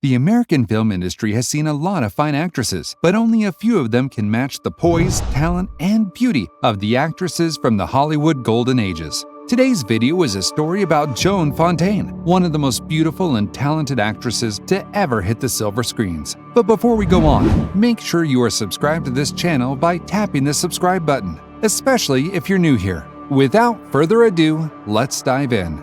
The American film industry has seen a lot of fine actresses, but only a few of them can match the poise, talent, and beauty of the actresses from the Hollywood Golden Ages. Today's video is a story about Joan Fontaine, one of the most beautiful and talented actresses to ever hit the silver screens. But before we go on, make sure you are subscribed to this channel by tapping the subscribe button, especially if you're new here. Without further ado, let's dive in.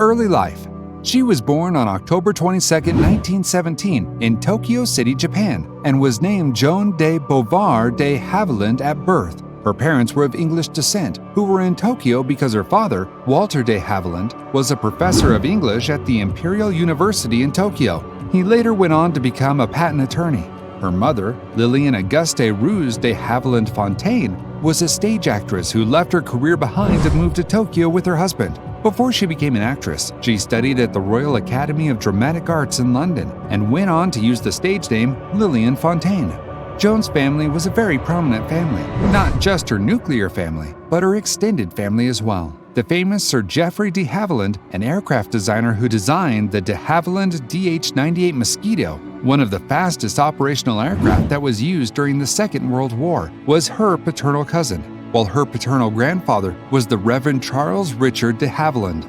Early life. She was born on October 22, 1917 in Tokyo City, Japan, and was named Joan de Beauvoir de Havilland at birth. Her parents were of English descent, who were in Tokyo because her father, Walter de Havilland, was a professor of English at the Imperial University in Tokyo. He later went on to become a patent attorney. Her mother, Lillian Auguste Ruse de Havilland Fontaine, was a stage actress who left her career behind to move to Tokyo with her husband. Before she became an actress, she studied at the Royal Academy of Dramatic Arts in London and went on to use the stage name Lillian Fontaine. Joan's family was a very prominent family, not just her nuclear family, but her extended family as well. The famous Sir Geoffrey de Havilland, an aircraft designer who designed the de Havilland DH-98 Mosquito, one of the fastest operational aircraft that was used during the Second World War, was her paternal cousin, while her paternal grandfather was the Reverend Charles Richard de Havilland.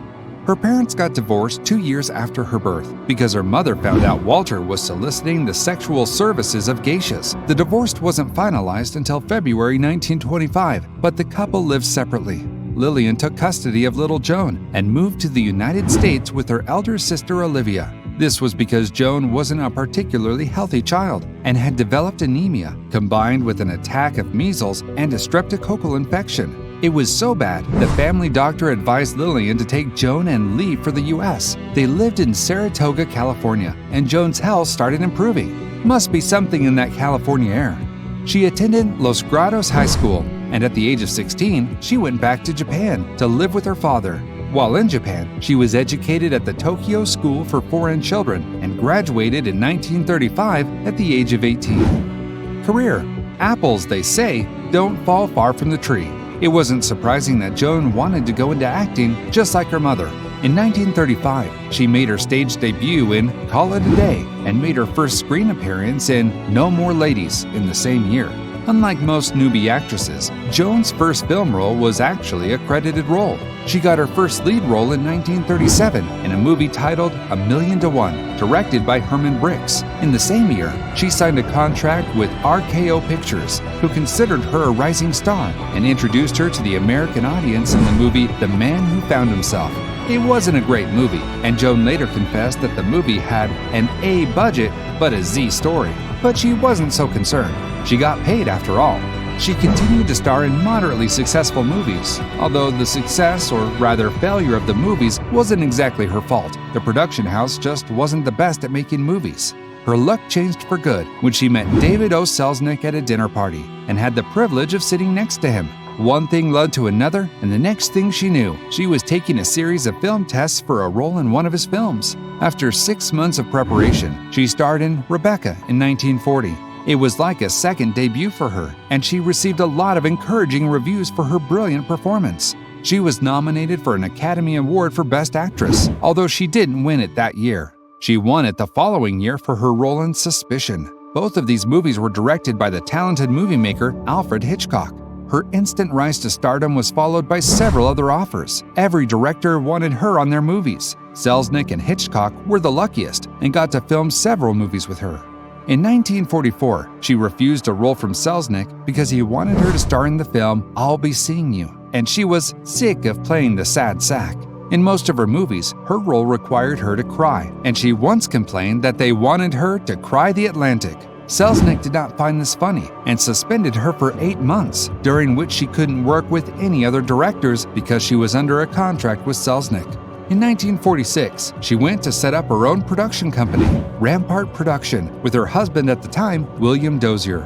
Her parents got divorced 2 years after her birth because her mother found out Walter was soliciting the sexual services of geishas. The divorce wasn't finalized until February 1925, but the couple lived separately. Lillian took custody of little Joan and moved to the United States with her elder sister Olivia. This was because Joan wasn't a particularly healthy child and had developed anemia, combined with an attack of measles and a streptococcal infection. It was so bad, the family doctor advised Lillian to take Joan and Leigh for the U.S. They lived in Saratoga, California, and Joan's health started improving. Must be something in that California air. She attended Los Grados High School, and at the age of 16, she went back to Japan to live with her father. While in Japan, she was educated at the Tokyo School for Foreign Children and graduated in 1935 at the age of 18. Career. Apples, they say, don't fall far from the tree. It wasn't surprising that Joan wanted to go into acting just like her mother. In 1935, she made her stage debut in Call It a Day and made her first screen appearance in No More Ladies in the same year. Unlike most newbie actresses, Joan's first film role was actually a credited role. She got her first lead role in 1937 in a movie titled A Million to One, directed by Herman Brix. In the same year, she signed a contract with RKO Pictures, who considered her a rising star and introduced her to the American audience in the movie The Man Who Found Himself. It wasn't a great movie, and Joan later confessed that the movie had an A budget but a Z story. But she wasn't so concerned. She got paid after all. She continued to star in moderately successful movies, although the success, or rather failure of the movies, wasn't exactly her fault. The production house just wasn't the best at making movies. Her luck changed for good when she met David O. Selznick at a dinner party and had the privilege of sitting next to him. One thing led to another, and the next thing she knew, she was taking a series of film tests for a role in one of his films. After 6 months of preparation, she starred in Rebecca in 1940. It was like a second debut for her, and she received a lot of encouraging reviews for her brilliant performance. She was nominated for an Academy Award for Best Actress, although she didn't win it that year. She won it the following year for her role in Suspicion. Both of these movies were directed by the talented movie maker Alfred Hitchcock. Her instant rise to stardom was followed by several other offers. Every director wanted her on their movies. Selznick and Hitchcock were the luckiest and got to film several movies with her. In 1944, she refused a role from Selznick because he wanted her to star in the film I'll Be Seeing You, and she was sick of playing the sad sack. In most of her movies, her role required her to cry, and she once complained that they wanted her to cry the Atlantic. Selznick did not find this funny and suspended her for 8 months, during which she couldn't work with any other directors because she was under a contract with Selznick. In 1946, she went to set up her own production company, Rampart Production, with her husband at the time, William Dozier.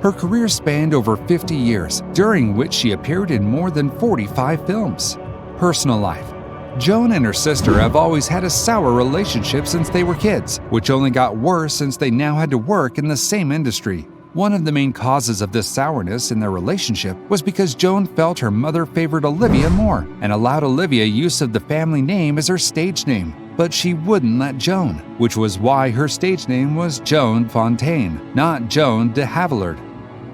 Her career spanned over 50 years, during which she appeared in more than 45 films. Personal life. Joan and her sister have always had a sour relationship since they were kids, which only got worse since they now had to work in the same industry. One of the main causes of this sourness in their relationship was because Joan felt her mother favored Olivia more and allowed Olivia use of the family name as her stage name. but she wouldn't let Joan, which was why her stage name was Joan Fontaine, not Joan de Havilland.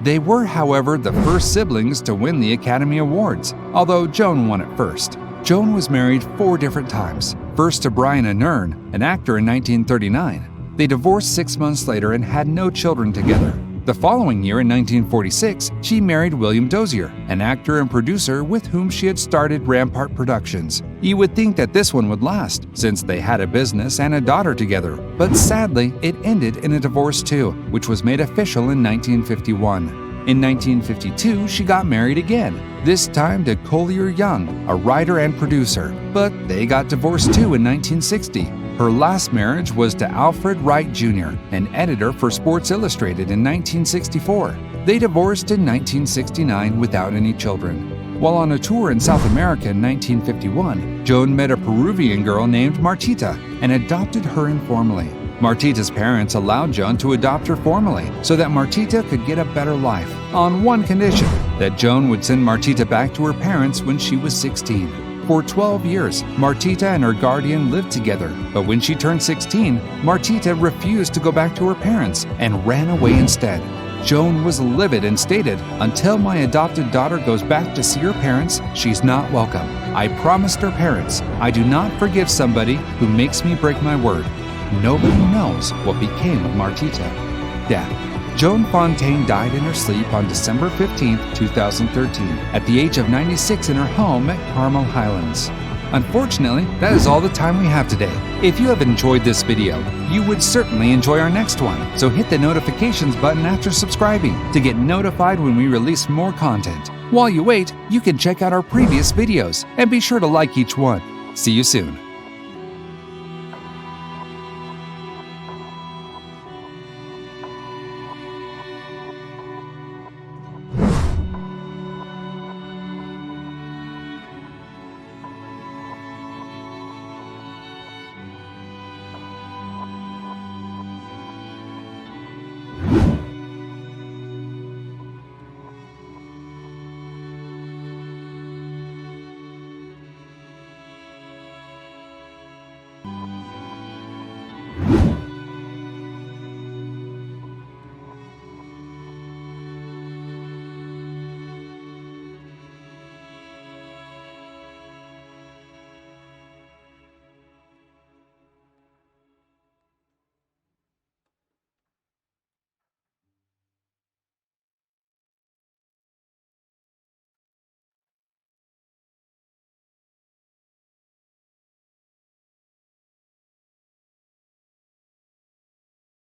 They were, however, the first siblings to win the Academy Awards, although Joan won it first. Joan was married 4 different times, first to Brian Anern, an actor in 1939. They divorced 6 months later and had no children together. The following year, in 1946, she married William Dozier, an actor and producer with whom she had started Rampart Productions. You would think that this one would last, since they had a business and a daughter together, but sadly, it ended in a divorce too, which was made official in 1951. In 1952, she got married again, this time to Collier Young, a writer and producer, but they got divorced too in 1960. Her last marriage was to Alfred Wright Jr., an editor for Sports Illustrated in 1964. They divorced in 1969 without any children. While on a tour in South America in 1951, Joan met a Peruvian girl named Martita and adopted her informally. Martita's parents allowed Joan to adopt her formally so that Martita could get a better life, on one condition, that Joan would send Martita back to her parents when she was 16. For 12 years, Martita and her guardian lived together, but when she turned 16, Martita refused to go back to her parents and ran away instead. Joan was livid and stated, "Until my adopted daughter goes back to see her parents, she's not welcome. I promised her parents, I do not forgive somebody who makes me break my word." Nobody knows what became of Martita. Death. Joan Fontaine died in her sleep on December 15, 2013, at the age of 96 in her home at Carmel Highlands. Unfortunately, that is all the time we have today. If you have enjoyed this video, you would certainly enjoy our next one, so hit the notifications button after subscribing to get notified when we release more content. While you wait, you can check out our previous videos and be sure to like each one. See you soon.